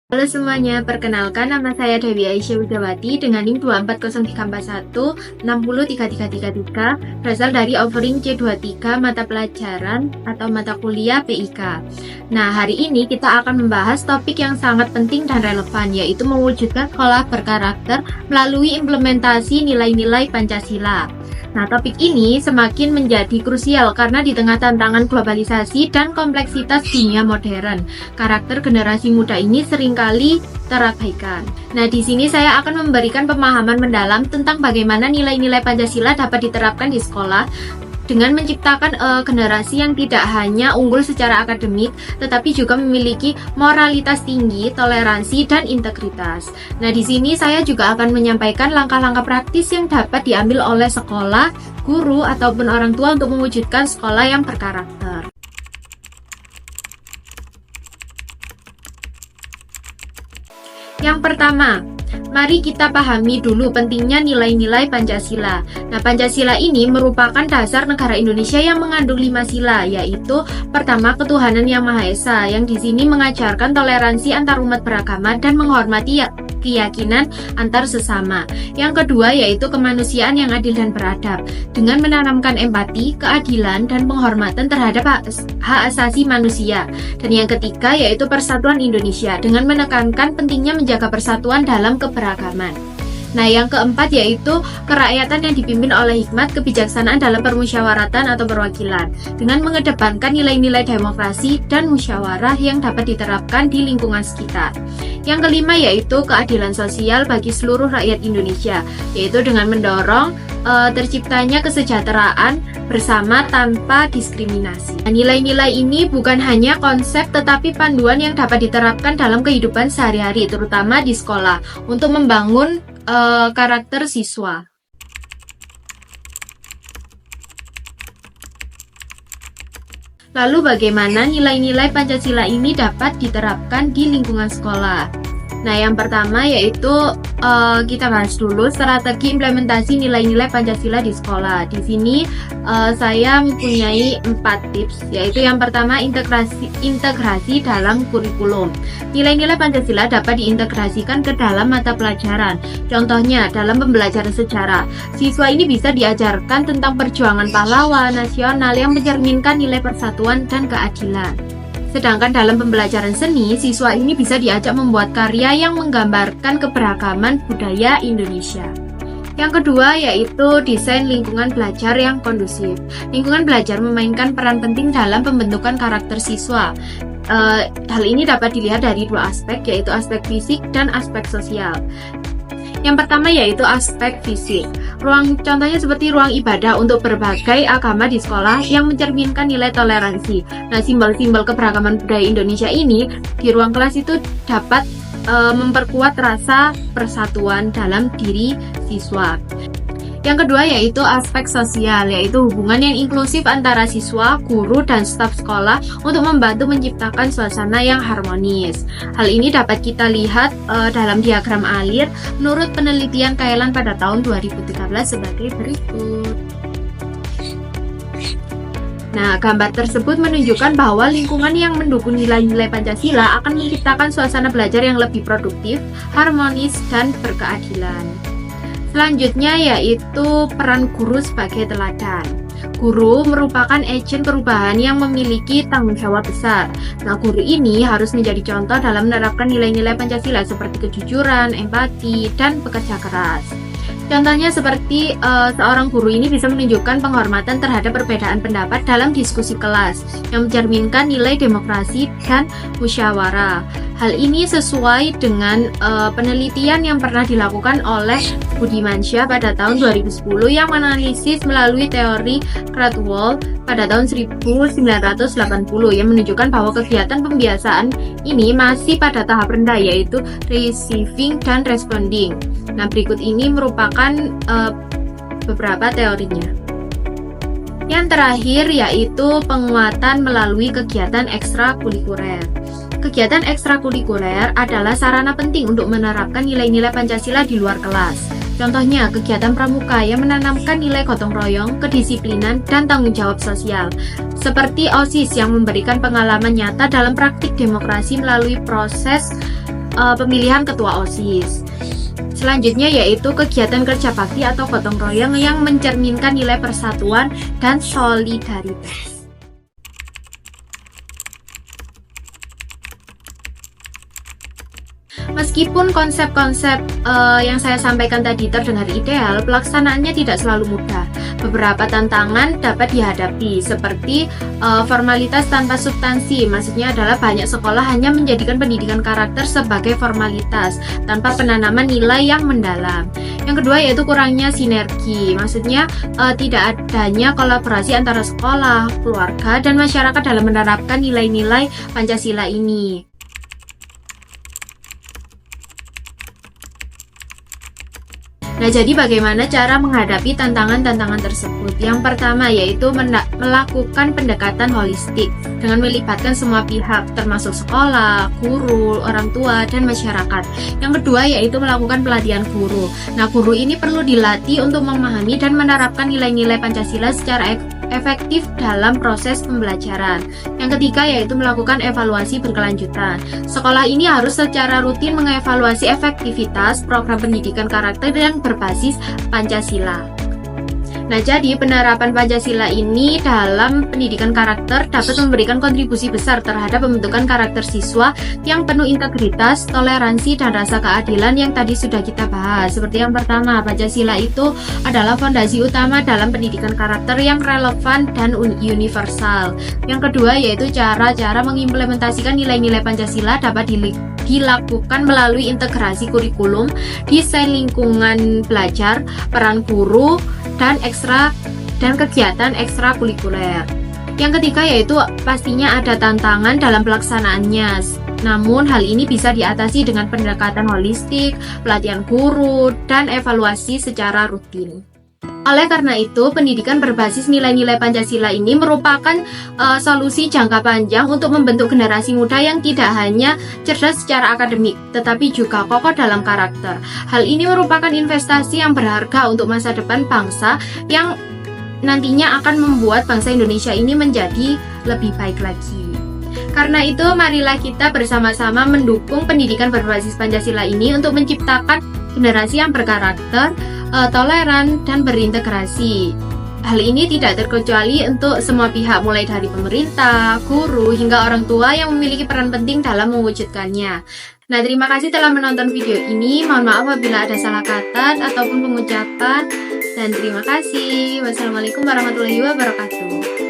Halo semuanya, perkenalkan nama saya Dewi Aisyah Widawati dengan NIM 2403441 603333 berasal dari offering C23 mata pelajaran atau mata kuliah PIK. Nah, hari ini kita akan membahas topik yang sangat penting dan relevan, yaitu mewujudkan sekolah berkarakter melalui implementasi nilai-nilai Pancasila. Nah, topik ini semakin menjadi krusial karena di tengah tantangan globalisasi dan kompleksitas dunia modern, karakter generasi muda ini seringkali terabaikan. Nah, di sini saya akan memberikan pemahaman mendalam tentang bagaimana nilai-nilai Pancasila dapat diterapkan di sekolah dengan menciptakan generasi yang tidak hanya unggul secara akademik, tetapi juga memiliki moralitas tinggi, toleransi, dan integritas. Nah, di sini saya juga akan menyampaikan langkah-langkah praktis yang dapat diambil oleh sekolah, guru, ataupun orang tua untuk mewujudkan sekolah yang berkarakter. Yang pertama, mari kita pahami dulu pentingnya nilai-nilai Pancasila. Nah, Pancasila ini merupakan dasar negara Indonesia yang mengandung 5 sila, yaitu pertama, ketuhanan yang Maha Esa, yang di sini mengajarkan toleransi antar umat beragama dan menghormati keyakinan antar sesama. Yang kedua yaitu kemanusiaan yang adil dan beradab, dengan menanamkan empati, keadilan, dan penghormatan terhadap hak asasi manusia. Dan yang ketiga yaitu persatuan Indonesia, dengan menekankan pentingnya menjaga persatuan dalam keberagaman. Nah, yang keempat yaitu kerakyatan yang dipimpin oleh hikmat, kebijaksanaan dalam permusyawaratan atau perwakilan, dengan mengedepankan nilai-nilai demokrasi dan musyawarah yang dapat diterapkan di lingkungan sekitar. Yang kelima yaitu keadilan sosial bagi seluruh rakyat Indonesia, yaitu dengan mendorong terciptanya kesejahteraan bersama tanpa diskriminasi. Nah, nilai-nilai ini bukan hanya konsep tetapi panduan yang dapat diterapkan dalam kehidupan sehari-hari, terutama di sekolah, untuk membangun karakter siswa. Lalu bagaimana nilai-nilai Pancasila ini dapat diterapkan di lingkungan sekolah? Nah, yang pertama yaitu kita bahas dulu strategi implementasi nilai-nilai Pancasila di sekolah. Di sini saya mempunyai 4 tips, yaitu yang pertama integrasi dalam kurikulum. Nilai-nilai Pancasila dapat diintegrasikan ke dalam mata pelajaran. Contohnya dalam pembelajaran sejarah, siswa ini bisa diajarkan tentang perjuangan pahlawan nasional yang mencerminkan nilai persatuan dan keadilan. Sedangkan dalam pembelajaran seni, siswa ini bisa diajak membuat karya yang menggambarkan keberagaman budaya Indonesia. Yang kedua yaitu desain lingkungan belajar yang kondusif. Lingkungan belajar memainkan peran penting dalam pembentukan karakter siswa. Hal ini dapat dilihat dari 2 aspek, yaitu aspek fisik dan aspek sosial. Yang pertama yaitu aspek fisik. Contohnya seperti ruang ibadah untuk berbagai agama di sekolah yang mencerminkan nilai toleransi. Nah, simbol-simbol keberagaman budaya Indonesia ini di ruang kelas itu dapat memperkuat rasa persatuan dalam diri siswa. Yang kedua yaitu aspek sosial, yaitu hubungan yang inklusif antara siswa, guru, dan staf sekolah untuk membantu menciptakan suasana yang harmonis. Hal ini dapat kita lihat dalam diagram alir menurut penelitian Kaelan pada tahun 2013 sebagai berikut. Nah, gambar tersebut menunjukkan bahwa lingkungan yang mendukung nilai-nilai Pancasila akan menciptakan suasana belajar yang lebih produktif, harmonis, dan berkeadilan. Selanjutnya yaitu peran guru sebagai teladan. Guru merupakan agen perubahan yang memiliki tanggung jawab besar. Nah, guru ini harus menjadi contoh dalam menerapkan nilai-nilai Pancasila seperti kejujuran, empati, dan bekerja keras. Contohnya seperti seorang guru ini bisa menunjukkan penghormatan terhadap perbedaan pendapat dalam diskusi kelas yang mencerminkan nilai demokrasi dan musyawarah. Hal ini sesuai dengan penelitian yang pernah dilakukan oleh Budimansyah pada tahun 2010 yang menganalisis melalui teori Krathwohl pada tahun 1980 yang menunjukkan bahwa kegiatan pembiasaan ini masih pada tahap rendah, yaitu receiving dan responding. Nah, berikut ini merupakan beberapa teorinya. Yang terakhir yaitu penguatan melalui kegiatan ekstrakurikuler. Kegiatan ekstrakurikuler adalah sarana penting untuk menerapkan nilai-nilai Pancasila di luar kelas. Contohnya, kegiatan pramuka yang menanamkan nilai gotong royong, kedisiplinan, dan tanggung jawab sosial. Seperti OSIS yang memberikan pengalaman nyata dalam praktik demokrasi melalui proses pemilihan ketua OSIS. Selanjutnya yaitu kegiatan kerja bakti atau gotong royong yang mencerminkan nilai persatuan dan solidaritas. Meskipun konsep-konsep yang saya sampaikan tadi terdengar ideal, pelaksanaannya tidak selalu mudah. Beberapa tantangan dapat dihadapi, seperti formalitas tanpa substansi. Maksudnya adalah banyak sekolah hanya menjadikan pendidikan karakter sebagai formalitas, tanpa penanaman nilai yang mendalam. Yang kedua yaitu kurangnya sinergi. Maksudnya tidak adanya kolaborasi antara sekolah, keluarga, dan masyarakat dalam menerapkan nilai-nilai Pancasila ini. Nah, jadi bagaimana cara menghadapi tantangan-tantangan tersebut? Yang pertama yaitu melakukan pendekatan holistik dengan melibatkan semua pihak, termasuk sekolah, guru, orang tua, dan masyarakat. Yang kedua yaitu melakukan pelatihan guru. Nah, guru ini perlu dilatih untuk memahami dan menerapkan nilai-nilai Pancasila secara efektif dalam proses pembelajaran. Yang ketiga yaitu melakukan evaluasi berkelanjutan. Sekolah ini harus secara rutin mengevaluasi efektivitas program pendidikan karakter yang berbasis Pancasila. Nah, jadi penerapan Pancasila ini dalam pendidikan karakter dapat memberikan kontribusi besar terhadap pembentukan karakter siswa yang penuh integritas, toleransi, dan rasa keadilan yang tadi sudah kita bahas. Seperti yang pertama, Pancasila itu adalah fondasi utama dalam pendidikan karakter yang relevan dan universal. Yang kedua yaitu cara-cara mengimplementasikan nilai-nilai Pancasila dapat dilakukan melalui integrasi kurikulum, desain lingkungan belajar, peran guru, dan kegiatan ekstrakurikuler. Yang ketiga yaitu pastinya ada tantangan dalam pelaksanaannya. Namun hal ini bisa diatasi dengan pendekatan holistik, pelatihan guru, dan evaluasi secara rutin. Oleh karena itu, pendidikan berbasis nilai-nilai Pancasila ini merupakan solusi jangka panjang untuk membentuk generasi muda yang tidak hanya cerdas secara akademik, tetapi juga kokoh dalam karakter. Hal ini merupakan investasi yang berharga untuk masa depan bangsa yang nantinya akan membuat bangsa Indonesia ini menjadi lebih baik lagi. Karena itu, marilah kita bersama-sama mendukung pendidikan berbasis Pancasila ini untuk menciptakan generasi yang berkarakter, toleran, dan berintegrasi. Hal ini tidak terkecuali untuk semua pihak, mulai dari pemerintah, guru, hingga orang tua yang memiliki peran penting dalam mewujudkannya. Nah, terima kasih telah menonton video ini. Mohon maaf apabila ada salah kata ataupun pengucapan. Dan terima kasih. Wassalamualaikum warahmatullahi wabarakatuh.